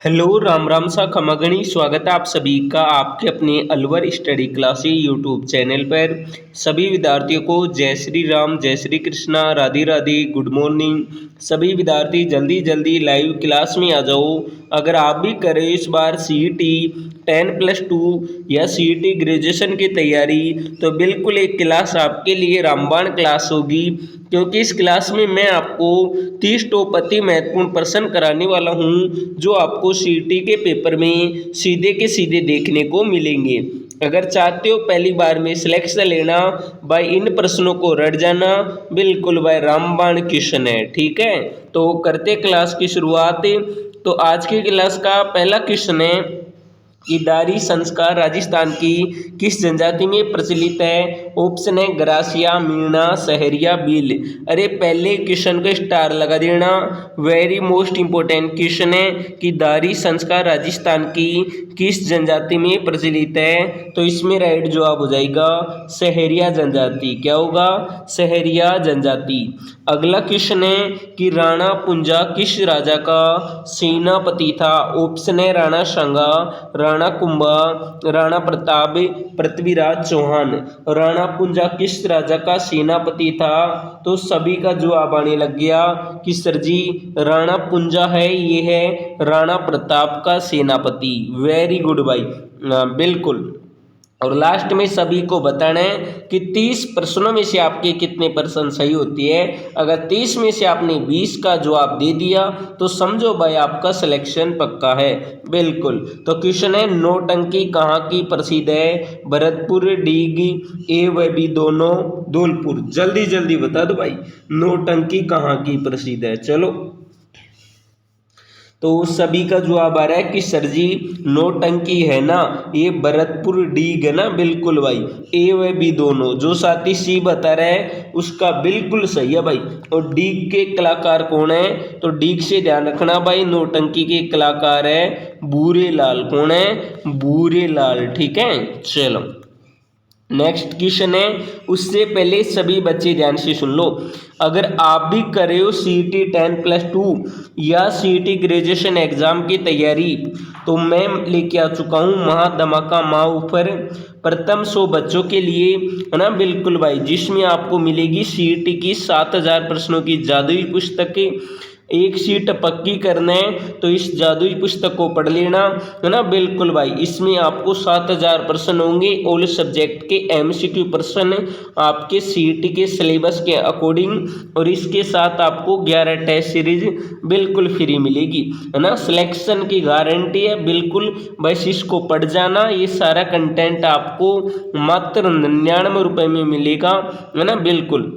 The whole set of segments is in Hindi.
हेलो राम राम सा खमागणी स्वागत है आप सभी का आपके अपने Alwar study classes YouTube channel पर। सभी विद्यार्थियों को जय श्री राम, जय श्री कृष्णा, राधे राधे, गुड मॉर्निंग। सभी विद्यार्थी जल्दी जल्दी लाइव क्लास में आ जाओ। अगर आप भी कर रहे हो इस बार CET 10+2 या CET ग्रेजुएशन की तैयारी, तो बिल्कुल एक क्लास आपके लिए रामबाण क्लास होगी, क्योंकि इस क्लास में मैं आपको 30 टॉप अति महत्वपूर्ण प्रश्न कराने वाला हूं, जो आपको CET के पेपर में सीधे के सीधे देखने को मिलेंगे। अगर चाहते हो पहली बार में सिलेक्शन लेना, भाई इन प्रश्नों को रट जाना, बिल्कुल भाई रामबाण क्वेश्चन है। ठीक है, तो करते क्लास की शुरुआत। तो आज की क्लास का पहला क्वेश्चन है कि दारी संस्कार राजस्थान की किस जनजाति में प्रचलित है। ऑप्शन है ग्रासिया, मीणा, सहरिया, भील। अरे पहले क्वेश्चन को स्टार लगा देना, वेरी मोस्ट इंपॉर्टेंट क्वेश्चन है कि दारी संस्कार राजस्थान की किस जनजाति में प्रचलित है। तो इसमें राइट जवाब हो जाएगा सहरिया जनजाति। क्या होगा? सहरिया जनजाति। अगला क्वेश्चन है कि राणा पुंजा किस राजा का सेनापति था। ऑप्शन है राणा सांगा, राणा कुंभा, राणा प्रताप, पृथ्वीराज चौहान। राणा पुंजा किस राजा का सेनापति था? तो सभी का जवाब आने लग गया कि सर जी राणा पुंजा है, ये है राणा प्रताप का सेनापति। वेरी गुड भाई, बिल्कुल। और लास्ट में सभी को बताना है कि 30 प्रश्नों में से आपके कितने प्रश्न सही होती है। अगर 30 में से आपने 20 का जवाब दे दिया तो समझो भाई आपका सिलेक्शन पक्का है। बिल्कुल। तो क्वेश्चन है नौटंकी कहाँ की प्रसिद्ध है। भरतपुर, डीग, ए व बी दोनों, धौलपुर। जल्दी जल्दी बता दो भाई, नौटंकी कहाँ की प्रसिद्ध है। चलो, तो सभी का जवाब आ रहा है कि सर जी नौटंकी है ना, ये भरतपुर डीग है ना। बिल्कुल भाई, ए व बी दोनों। जो साथी सी बता रहा है उसका बिल्कुल सही है भाई। और डीग के कलाकार कौन है? तो डीग से ध्यान रखना भाई, नौटंकी के कलाकार है बूरे लाल। कौन है? बूरे लाल। ठीक है, चलो नेक्स्ट क्वेश्चन है। उससे पहले सभी बच्चे ध्यान से सुन लो। अगर आप भी कर रहे हो CET 10+2 या CET ग्रेजुएशन एग्जाम की तैयारी, तो मैं लेके आ चुका हूँ महा धमाका माँ ऊपर प्रथम 100 बच्चों के लिए, है ना। बिल्कुल भाई, जिसमें आपको मिलेगी CET की 7000 प्रश्नों की जादुई पुस्तक। एक सीट पक्की करना है तो इस जादुई पुस्तक को पढ़ लेना, है ना। बिल्कुल भाई, इसमें आपको 7000 प्रश्न होंगे, ऑल सब्जेक्ट के MCQ प्रश्न आपके CET के सिलेबस के अकॉर्डिंग। और इसके साथ आपको 11 टेस्ट सीरीज बिल्कुल फ्री मिलेगी, है ना। सिलेक्शन की गारंटी है। बिल्कुल बस इसको पढ़ जाना। ये सारा कंटेंट आपको मात्र 99 रुपये में मिलेगा, है ना। बिल्कुल।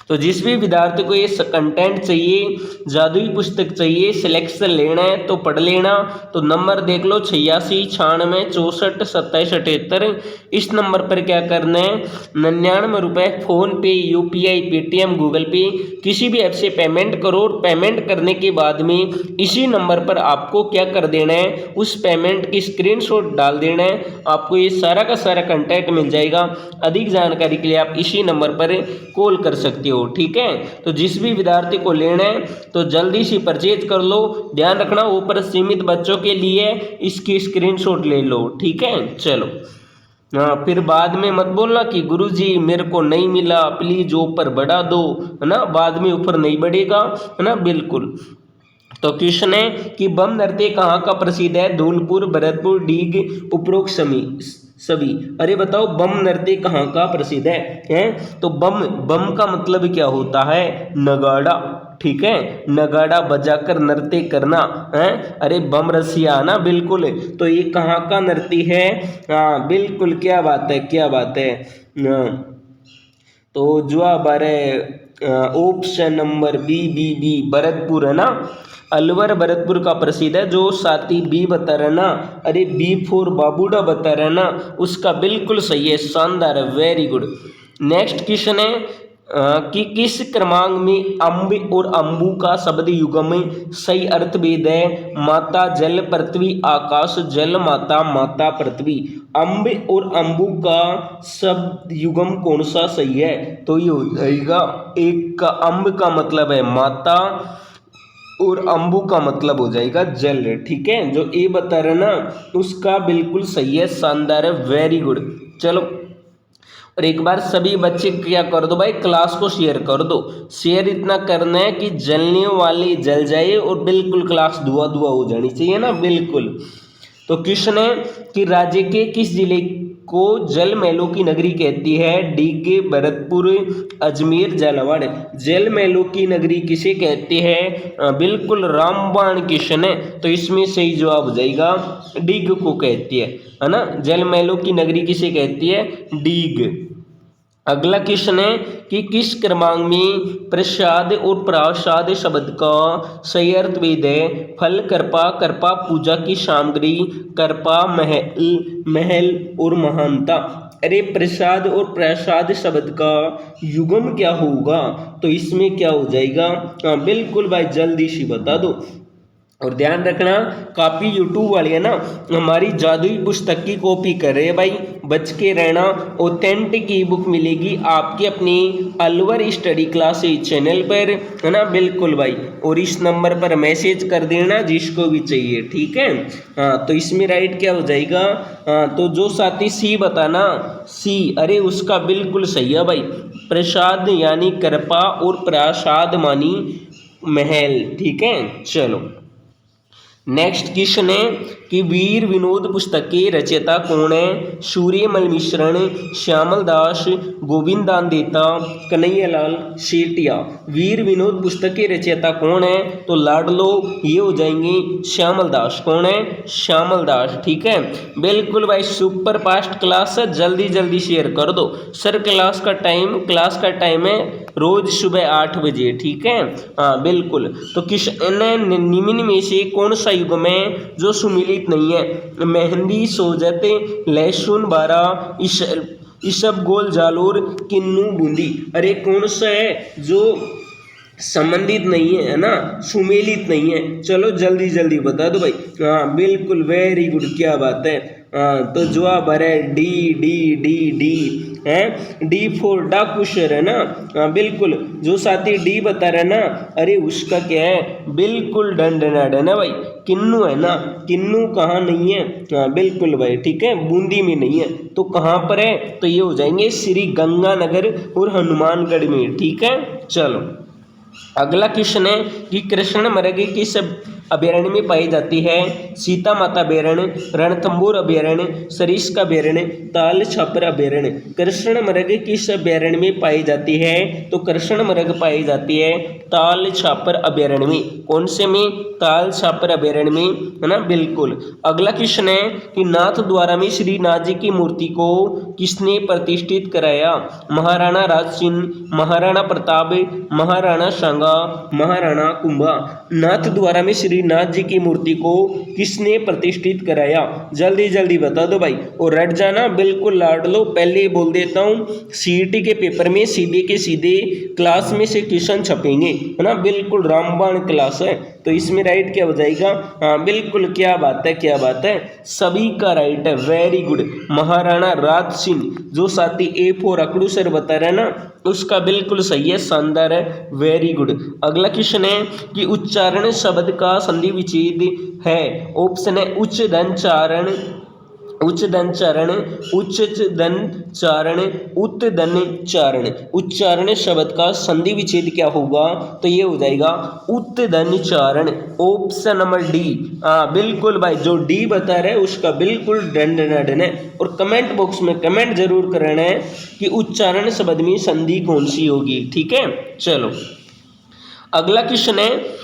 तो जिस भी विद्यार्थी को ये कंटेंट चाहिए, जादुई पुस्तक चाहिए, सिलेक्शन लेना है तो पढ़ लेना। तो नंबर देख लो 86 96 64 27 78। इस नंबर पर क्या करना है, 99 रुपये फ़ोन पे, UPI, पेटीएम, गूगल पे किसी भी ऐप से पेमेंट करो। और पेमेंट करने के बाद में इसी नंबर पर आपको क्या कर देना है, उस पेमेंट की स्क्रीनशॉट डाल देना है। आपको ये सारा का सारा कंटेंट मिल जाएगा। अधिक जानकारी के लिए आप इसी नंबर पर कॉल कर सकते हो। ठीक है, तो जिस भी विद्यार्थी को लेना है तो जल्दी से परचेज कर लो। ध्यान रखना ऊपर सीमित बच्चों के लिए इसकी स्क्रीनशॉट ले लो। ठीक है, चलो। हाँ, फिर बाद में मत बोलना कि गुरुजी मेरे को नहीं मिला, प्लीज ऊपर बढ़ा दो, है ना। बाद में ऊपर नहीं बढ़ेगा, है ना। बिल्कुल। तो क्वेश्चन है कि बम नृत्य कहाँ का प्रसिद्ध है। धौलपुर, भरतपुर, डीग, उपरोक्त सभी। अरे बताओ बम नृत्य कहाँ का प्रसिद्ध है? तो बम, बम का मतलब क्या होता है? नगाड़ा। ठीक है, नगाड़ा बजाकर नृत्य करना है। अरे बम रसिया ना। बिल्कुल। तो ये कहाँ का नृत्य है? हाँ बिल्कुल, क्या बात है, क्या बात है। तो जवाब आ रहा है ऑप्शन नंबर बी, भरतपुर, है ना। अलवर भरतपुर का प्रसिद्ध है। जो साथी बी बता रहे ना, अरे B4 बाबूडा बता रहे ना, उसका बिल्कुल सही है। शानदार है, वेरी गुड। नेक्स्ट क्वेश्चन है कि किस क्रमांक में अम्ब और अम्बु का शब्द युगम सही अर्थ भेद है। माता जल पृथ्वी आकाश, जल माता माता पृथ्वी। अम्ब और अम्बु का शब्द युगम कौन सा सही है? तो ये हो जाएगा, एक का अम्ब का मतलब है माता, और अम्बु का मतलब हो जाएगा जल। ठीक है, जो ए बता रहे ना उसका बिल्कुल सही है, शानदार है, वेरी गुड। चलो, और एक बार सभी बच्चे क्या कर दो भाई, क्लास को शेयर कर दो। शेयर इतना करना है कि जलने वाली जल जाए और बिल्कुल क्लास धुआं धुआं हो जानी चाहिए ना, बिल्कुल। तो क्वेश्चन है कि राज्य के किस जिले को जल महलों की नगरी कहती है? डीगे, भरतपुर, अजमेर, झालावाड़। जल महलों की नगरी किसे कहते हैं? बिल्कुल रामबाण क्वेश्चन है, तो इसमें सही जवाब हो जाएगा डीग को कहती है ना। जल महलों की नगरी किसे कहती है? डीग। अगला क्वेश्चन है कि किस क्रमांक में प्रसाद और प्रासाद शब्द का सही अर्थ भेद है? फल, कृपा, कृपा पूजा की सामग्री, कृपा महल, महल और महानता। अरे प्रसाद और प्रसाद शब्द का युग्म क्या होगा? तो इसमें क्या हो जाएगा? बिल्कुल भाई जल्दी से बता दो। और ध्यान रखना, कापी यूट्यूब वाली है ना, हमारी जादुई पुस्तक की कॉपी कर रहे हैं भाई, बच के रहना। ऑथेंटिक ई बुक मिलेगी आपकी अपनी अलवर स्टडी क्लासेज चैनल पर, है ना, बिल्कुल भाई। और इस नंबर पर मैसेज कर देना जिसको भी चाहिए, ठीक है। हाँ, तो इसमें राइट क्या हो जाएगा? हाँ, तो जो साथी सी बताना, सी, अरे उसका बिल्कुल सही है भाई। प्रसाद यानी कृपा और प्रसाद मानी महल, ठीक है। चलो, नेक्स्ट क्वेश्चन है कि वीर विनोद पुस्तक के रचयिता कौन है? सूर्यमल मिश्रण, श्यामल दास, गोविंद दान देता, कन्हैयालाल सेठिया। वीर विनोद पुस्तक के रचयिता कौन है? तो लाडलो ये हो जाएंगे श्यामल दास। कौन है? श्यामल दास, ठीक है। बिल्कुल भाई सुपर फास्ट क्लास है, जल्दी जल्दी शेयर कर दो। सर क्लास का टाइम है रोज सुबह 8 बजे, ठीक है। हाँ बिल्कुल। तो किशन निम्न में से कौन सा युग में जो सुमिलित नहीं है? मेहंदी, सोजत, लहसुन, बारा, इसबगोल, जालोर, किन्नू, बूंदी। अरे कौन सा है जो संबंधित नहीं है ना, सुमेलित नहीं है? चलो जल्दी जल्दी बता दो भाई। हाँ बिल्कुल, वेरी गुड, क्या बात है। हाँ, तो जवाब आ रहा है डी डी डी डी है, डी फॉर डाकूशर, है ना। हाँ बिल्कुल, जो साथी डी बता रहा है ना, अरे उसका क्या है? बिल्कुल डंडनाड है ना भाई, किन्नू है ना। किन्नू कहाँ नहीं है? हाँ बिल्कुल भाई, ठीक है, बूंदी में नहीं है। तो कहाँ पर है? तो ये हो जाएंगे श्री गंगानगर और हनुमानगढ़ में, ठीक है। चलो, अगला क्वेश्चन है कि कृष्ण मृग किस अभयारण्य में पाई जाती है? सीता माता अभयारण्य, रणथंभौर अभयारण्य, सरिस्का अभयारण्य, ताल छापर अभयारण्य। कृष्ण मृग किस अभयारण्य में पाई जाती है? तो कृष्ण मृग पाई जाती है ताल छापर अभयारण्य में। कौन से में? ताल छापर अभयारण्य में, है ना, बिल्कुल। अगला क्वेश्चन है कि नाथ द्वारा में श्री नाथ जी की मूर्ति को किसने प्रतिष्ठित कराया? महाराणा राज सिंह, महाराणा प्रताप, महाराणा सांगा, महाराणा कुंभा। नाथ द्वारा में श्री नाथ जी की मूर्ति को किसने प्रतिष्ठित कराया? जल्दी जल्दी बता दो भाई, और रट जाना बिल्कुल, लाड लो। पहले ही बोल देता हूँ, सीईटी के पेपर में सीधे के सीधे क्लास में से क्वेश्चन छपेंगे, है ना, बिल्कुल रामबाण क्लास है। तो इसमें राइट क्या हो जाएगा? हाँ बिल्कुल, क्या बात है, क्या बात है, सभी का राइट है, वेरी गुड। महाराणा राज सिंह, जो साथी ए फॉर अकड़ू सर बता रहे हैं ना, उसका बिल्कुल सही है, शानदार है, वेरी गुड। अगला क्वेश्चन है कि उच्चारण शब्द का संधि विच्छेद है? ऑप्शन है उच्च धन चारण, उच्च धन चरण, उच्च धन चारण, उत धन चारण। उच्चारण शब्द का संधि विच्छेद क्या होगा? तो ये हो जाएगा उत धन चारण, ऑप्शन नंबर डी। हाँ बिल्कुल भाई, जो डी बता रहे हैं उसका बिल्कुल डन है। और कमेंट बॉक्स में कमेंट जरूर करना है कि उच्चारण शब्द में संधि कौन सी होगी, ठीक है। चलो, अगला क्वेश्चन है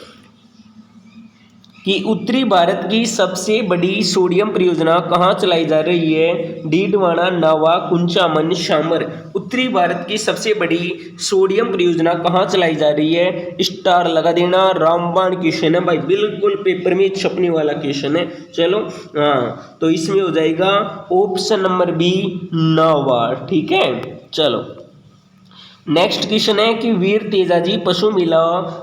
कि उत्तरी भारत की सबसे बड़ी सोडियम परियोजना कहाँ चलाई जा रही है? डीडवाना, नावा, कुंचामन, शामर। उत्तरी भारत की सबसे बड़ी सोडियम परियोजना कहाँ चलाई जा रही है? स्टार लगा देना, रामबाण क्वेश्चन है भाई, बिल्कुल पेपर में छपने वाला क्वेश्चन है। चलो, हाँ, तो इसमें हो जाएगा ऑप्शन नंबर बी, नावा, ठीक है। चलो, नेक्स्ट क्वेश्चन है कि वीर तेजाजी पशु मेला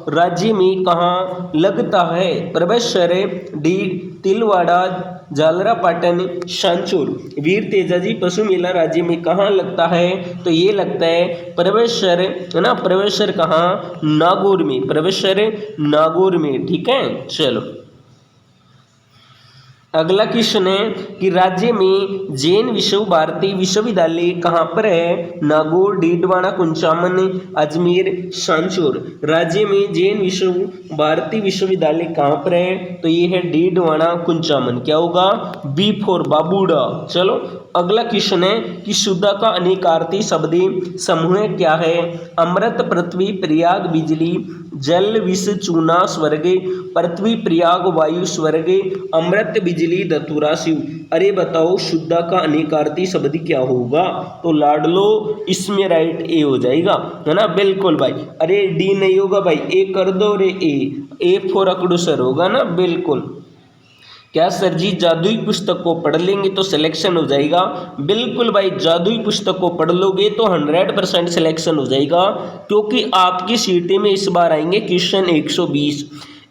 राज्य में कहाँ लगता है? Professor D Tilwara, Jhalrapatan, Sanchore. वीर तेजाजी पशु मेला राज्य में कहाँ लगता है? तो ये लगता है प्रवेशर, है ना, प्रवेशर कहाँ? नागौर में, प्रवेशर नागौर में, ठीक है। चलो अगला क्वेश्चन है कि राज्य में जैन विश्व भारती विश्वविद्यालय कहाँ पर है? नागौर, डीडवाना, कुंचामन, अजमेर, सांचौर। राज्य में जैन विश्व भारती विश्वविद्यालय कहाँ पर है? तो ये है डीडवाना, कुंचामन। क्या होगा? B for Baburda. चलो अगला क्वेश्चन है कि शुद्धा का अनेकार्थी शब्दी समूह क्या है? अमृत, पृथ्वी, प्रयाग, बिजली, जल, विष, चूना, स्वर्ग। पृथ्वी, प्रयाग, वायु, स्वर्ग, अमृत, बिजली, धतूरा, शिव। अरे बताओ शुद्धा का अनेकार्थी शब्द क्या होगा? तो लाडलो, इसमें राइट ए हो जाएगा, है ना, बिल्कुल भाई। अरे डी नहीं होगा भाई, ए कर दो रे, ए फॉर अकड़ूसर होगा ना, बिल्कुल। क्या सर जी जादुई पुस्तक को पढ़ लेंगे तो सिलेक्शन हो जाएगा? बिल्कुल भाई, जादुई पुस्तक को पढ़ लोगे तो 100% सिलेक्शन हो जाएगा, क्योंकि आपकी सीटी में इस बार आएंगे क्वेश्चन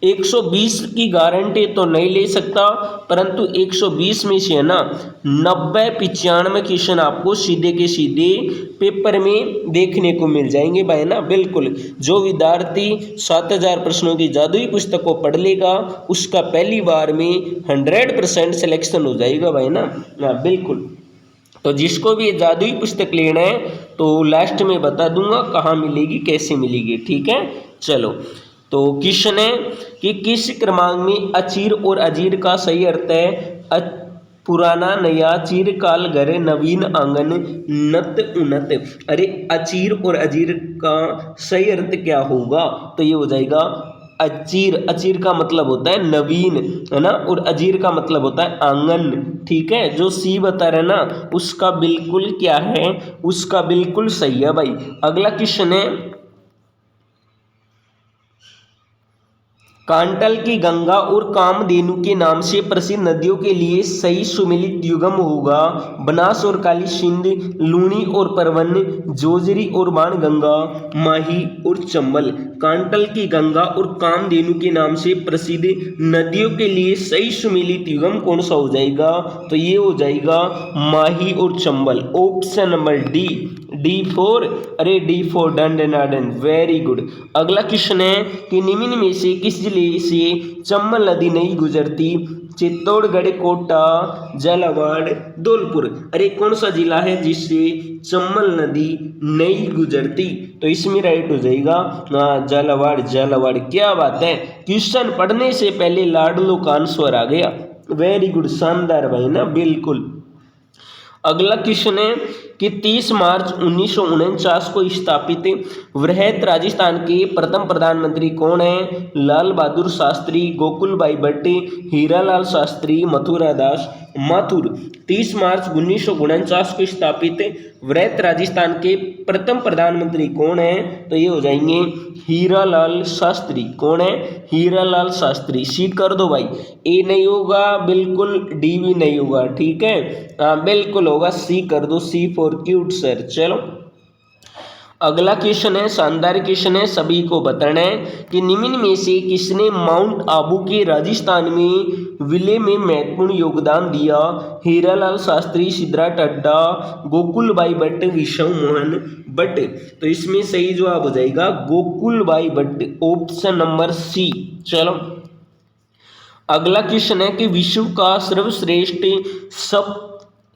120 की गारंटी तो नहीं ले सकता, परंतु 120 में से है ना 90-95 क्वेश्चन आपको सीधे के सीधे पेपर में देखने को मिल जाएंगे भाई ना, बिल्कुल। जो विद्यार्थी 7000 प्रश्नों की जादुई पुस्तक को पढ़ लेगा उसका पहली बार में 100% सिलेक्शन हो जाएगा भाई ना, बिल्कुल। तो जिसको भी ये जादुई पुस्तक लेना है तो लास्ट में बता दूंगा कहाँ मिलेगी, कैसे मिलेगी, ठीक है। चलो तो क्वेश्चन है कि किस क्रमांक में अचीर और अजीर का सही अर्थ है? पुराना, नया, चिरकाल, घर, नवीन, आंगन, नत, उन्नत। अरे अचीर और अजीर का सही अर्थ क्या होगा? तो ये हो जाएगा अचीर। अचीर का मतलब होता है नवीन, है ना, और अजीर का मतलब होता है आंगन, ठीक है। जो सी बता रहे ना उसका बिल्कुल क्या है, उसका बिल्कुल सही है भाई। अगला क्वेश्चन है कांटल की गंगा और कामधेनु के नाम से प्रसिद्ध नदियों के लिए सही सुमेलित युगम होगा? बनास और काली सिंध, लूणी और परवन, जोजरी और बाणगंगा, माही और चंबल। कांटल की गंगा और कामधेनु के नाम से प्रसिद्ध नदियों के लिए सही सुमेलित युगम कौन सा हो जाएगा? तो ये हो जाएगा माही और Chambal, option number D four. अरे D four, done, very good. अगला क्वेश्चन है कि निम्न में से किस जिले से चंबल नदी नहीं गुजरती? चित्तौड़गढ़, कोटा, झालावाड़, धौलपुर। अरे कौन सा जिला है जिससे चंबल नदी नहीं गुजरती? तो इसमें राइट हो जाएगा झालावाड़। क्या बात है, क्वेश्चन पढ़ने से पहले लाडलो का आंसर आ गया, वेरी गुड, शानदार भाई ना, बिल्कुल। अगला क्वेश्चन है कि 30 मार्च 1949 को स्थापित वृहत राजस्थान के प्रथम प्रधानमंत्री कौन है? लाल बहादुर शास्त्री, गोकुलभाई भट्ट, हीरालाल शास्त्री, मथुरादास माथुर। 30 मार्च 1949 को स्थापित वृहत राजस्थान के प्रथम प्रधानमंत्री कौन है? तो ये हो जाएंगे हीरालाल शास्त्री। कौन है? हीरालाल शास्त्री। सी कर दो भाई, ए नहीं होगा बिल्कुल, डी भी नहीं होगा, ठीक है, हाँ बिल्कुल होगा, सी कर दो, सी फॉर क्यूट सर। चलो अगला क्वेश्चन है, शानदार क्वेश्चन है, सभी को बताना है कि निम्न में से किसने माउंट आबू के राजस्थान में विलय में महत्वपूर्ण योगदान दिया? हीरालाल शास्त्री, सिद्धराथ अड्डा, गोकुलभाई भट्ट, विश्व मोहन भट्ट। तो इसमें सही जवाब हो जाएगा Gokulbhai Bhatt, option number C. चलो अगला क्वेश्चन है कि विश्व का सर्वश्रेष्ठ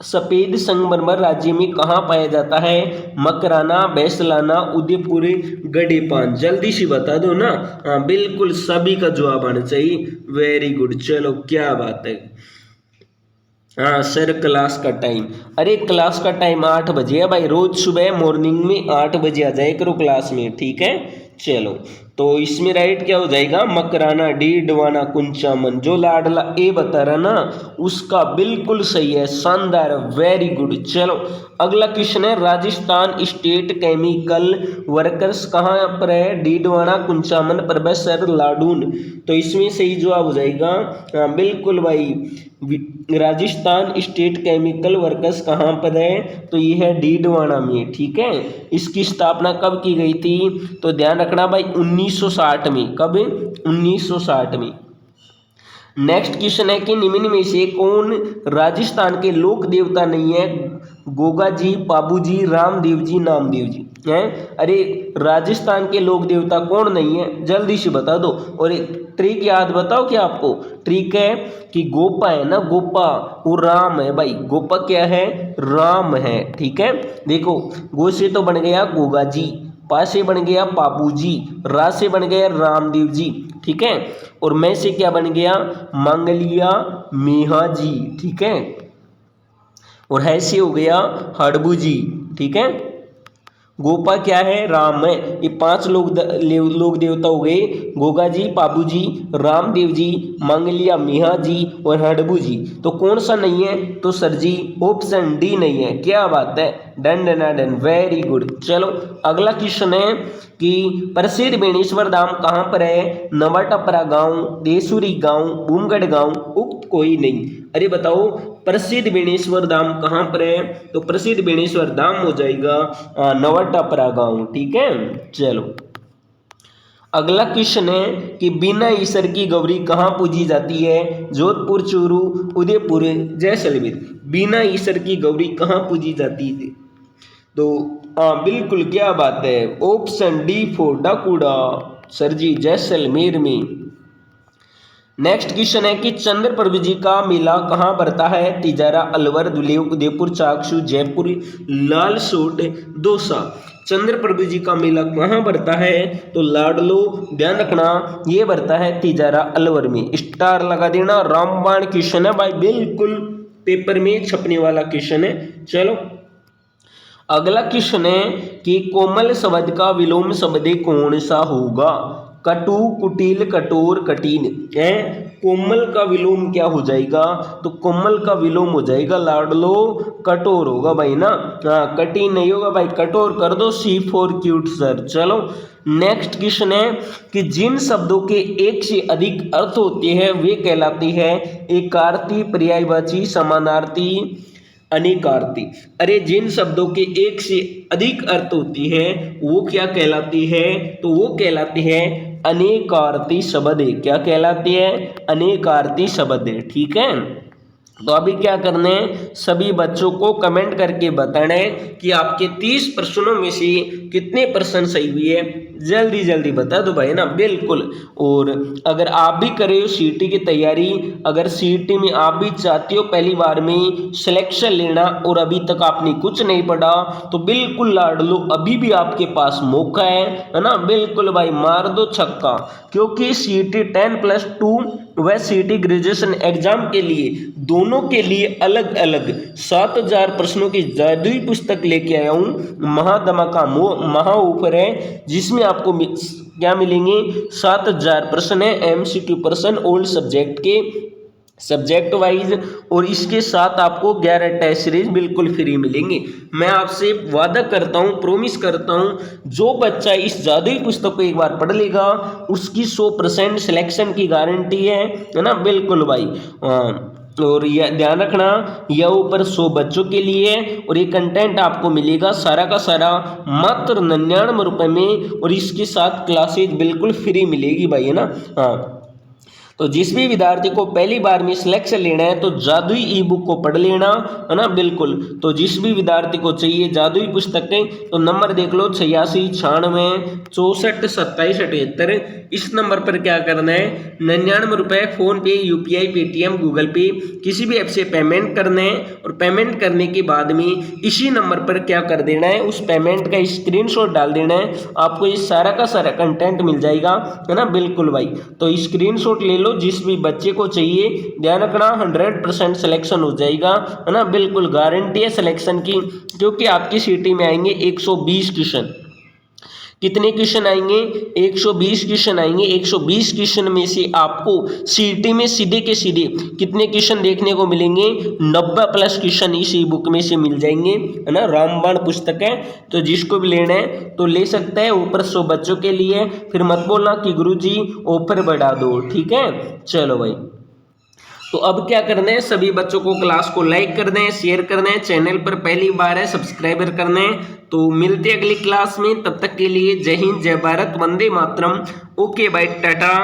सफेद संगमरमर राज्य में कहाँ पाया जाता है? मकराना, बैसलाना, उदयपुर, गढ़ेपान। जल्दी से बता दो ना, हाँ बिल्कुल, सभी का जवाब आना चाहिए, वेरी गुड। चलो क्या बात है, हाँ सर क्लास का टाइम, अरे क्लास का टाइम 8 बजे है भाई, रोज सुबह मॉर्निंग में 8 बजे आ जाए करो क्लास में, ठीक है। चलो तो इसमें राइट क्या हो जाएगा? मकराना, डीडवाना, कुंचामन। जो लाडला ए बता रहा ना उसका बिल्कुल सही है, शानदार, वेरी गुड। चलो अगला क्वेश्चन है, राजस्थान स्टेट केमिकल वर्कर्स कहाँ पर है? डीडवाना, कुंचामन, परबसर, लाडून। तो इसमें सही जवाब हो जाएगा, हाँ बिल्कुल भाई, राजस्थान स्टेट केमिकल वर्कर्स कहाँ पर है? तो ये है डीडवाना में, ठीक है। इसकी स्थापना कब की गई थी? तो ध्यान रखना भाई 1960 में। कब? 1960 में। नेक्स्ट क्वेश्चन है कि निम्न में से कौन राजस्थान के लोक देवता नहीं है? गोगा जी, पाबू जी, रामदेव जी, नामदेव जी हैं। अरे राजस्थान के लोक देवता कौन नहीं है, जल्दी से बता दो। और एक ट्रिक याद बताओ क्या आपको? ट्रिक है कि गोपा है ना, गोपा वो राम है भाई। गोपा क्या है? राम है। ठीक है, देखो गो से तो बन गया गोगा जी, पा से बन गया पापू जी, रा से बन गया रामदेव जी। ठीक है, और मैं से क्या बन गया? मंगलिया मेहा जी। ठीक है, और है से हो गया हड़बू जी। ठीक है, गोपा क्या है? राम है। ये 5 लोग देवता हो गए, गोगा जी, पाबू जी, रामदेव जी, मंगलिया मिहा जी और हड़बू जी। तो कौन सा नहीं है? तो सर जी ऑप्शन डी नहीं है। क्या बात है, done done done, very good. चलो अगला क्वेश्चन है कि प्रसिद्ध बेणेश्वर धाम कहाँ पर है? नवाटापरा गांव, देसुरी गांव, बूमगढ़ गांव, उक्त कोई नहीं। अरे बताओ प्रसिद्ध बेणेश्वर धाम कहाँ पर है? तो प्रसिद्ध बेणेश्वर धाम हो जाएगा नवाटापरा गांव। ठीक है, चलो अगला क्वेश्चन है कि बिना ईश्वर की गौरी कहाँ पूजी जाती है? जोधपुर, चूरू, उदयपुर, जैसलमेर। बिना ईश्वर की गौरी कहाँ पूजी जाती है? तो बिल्कुल, क्या बात है, ऑप्शन डी फॉर डाकुड़ा, सर जी जैसलमेर में। नेक्स्ट क्वेश्चन है कि चंद्र प्रभु जी का मेला कहाँ पड़ता है? तिजारा, अलवर, दुलेव, उदयपुर, चाकसू, जयपुर, लालसोट, दौसा। चंद्र प्रभु जी का मेला कहाँ पड़ता है? तो लाडलो, ध्यान रखना ये पड़ता है तिजारा, अलवर में। स्टार लगा देना, रामबाण क्वेश्चन है भाई, बिल्कुल पेपर में छपने वाला क्वेश्चन है। चलो अगला क्वेश्चन है कि कोमल शब्द का विलोम शब्द कौन सा होगा? कटु, कुटिल, कठोर, कठिन है। कोमल का विलोम क्या हो जाएगा? तो कोमल का विलोम हो जाएगा लाडलो, कठोर होगा भाई ना। हाँ, कठिन नहीं होगा भाई, कठोर कर दो, सी फॉर क्यूट सर। चलो नेक्स्ट क्वेश्चन है कि जिन शब्दों के एक से अधिक अर्थ होते हैं वे कहलाती है एकार्थी, पर्यायवाची, समानार्थी, अनेकार्थी। अरे जिन शब्दों के एक से अधिक अर्थ होती है वो क्या कहलाती है? तो वो कहलाती है अनेकार्थी शब्द। क्या कहलाती है? अनेकार्थी शब्द। ठीक है, तो अभी क्या करना है, सभी बच्चों को कमेंट करके बताना है कि आपके 30 प्रश्नों में से कितने प्रश्न सही हुए। जल्दी जल्दी बता दो भाई ना, बिल्कुल। और अगर आप भी कर रहे हो सीईटी की तैयारी, अगर सीईटी में आप भी चाहते हो पहली बार में सिलेक्शन लेना और अभी तक आपने कुछ नहीं पढ़ा, तो बिल्कुल लाड लो, अभी भी आपके पास मौका है ना। बिल्कुल भाई, मार दो छक्का, क्योंकि सीईटी 10+2 वह सीईटी ग्रेजुएशन एग्जाम के लिए दोनों के लिए अलग अलग 7000 प्रश्नों की जादुई पुस्तक लेके आया हूँ। महाधमाका महा ऑफर है, जिसमें आपको क्या मिलेंगे? 7000 प्रश्न है, एमसीक्यू प्रश्न ओल्ड सब्जेक्ट के, सब्जेक्ट वाइज, और इसके साथ आपको 11 टेस्ट सीरीज बिल्कुल फ्री मिलेंगे। मैं आपसे वादा करता हूं, प्रॉमिस करता हूं, जो बच्चा इस जादुई पुस्तक को एक बार पढ़ लेगा उसकी 100% सिलेक्शन की गारंटी है ना। बिल्कुल भाई। और यह ध्यान रखना, यह ऊपर 100 बच्चों के लिए है और ये कंटेंट आपको मिलेगा सारा का सारा मात्र 99 रुपए में, और इसके साथ क्लासेज बिल्कुल फ्री मिलेगी भाई, है ना। हाँ, तो जिस भी विद्यार्थी को पहली बार में सिलेक्शन लेना है तो जादुई ई बुक को पढ़ लेना, है ना। बिल्कुल, तो जिस भी विद्यार्थी को चाहिए जादुई पुस्तकें तो नंबर देख लो 86 96 64 27 78। इस नंबर पर क्या करना है, 99 रुपये फोन पे, यूपीआई, पेटीएम, गूगल पे किसी भी ऐप से पेमेंट करना है, और पेमेंट करने के बाद में इसी नंबर पर क्या कर देना है, उस पेमेंट का स्क्रीनशॉट डाल देना है। आपको ये सारा का सारा कंटेंट मिल जाएगा, है ना। बिल्कुल भाई, तो स्क्रीनशॉट ले लो, जिस भी बच्चे को चाहिए। ध्यान रखना 100% सिलेक्शन हो जाएगा, है ना। बिल्कुल गारंटी है सिलेक्शन की, क्योंकि आपकी सीटी में आएंगे 120 क्वेश्चन। कितने क्वेश्चन आएंगे? 120 क्वेश्चन आएंगे। 120 क्वेश्चन में से आपको सीटी में सीधे के सीधे कितने क्वेश्चन देखने को मिलेंगे? 90+ क्वेश्चन इस ई बुक में से मिल जाएंगे, है ना। रामबाण पुस्तक है, तो जिसको भी लेना है तो ले सकता है। ऊपर 100 बच्चों के लिए, फिर मत बोलना कि गुरुजी ऑफर बढ़ा दो। ठीक है, चलो भाई। तो अब क्या करना है, सभी बच्चों को क्लास को लाइक करना है, शेयर करना है, चैनल पर पहली बार है सब्सक्राइबर करना है। तो मिलते हैं अगली क्लास में, तब तक के लिए जय हिंद, जय भारत, वंदे मातरम। Okay bye, Tata.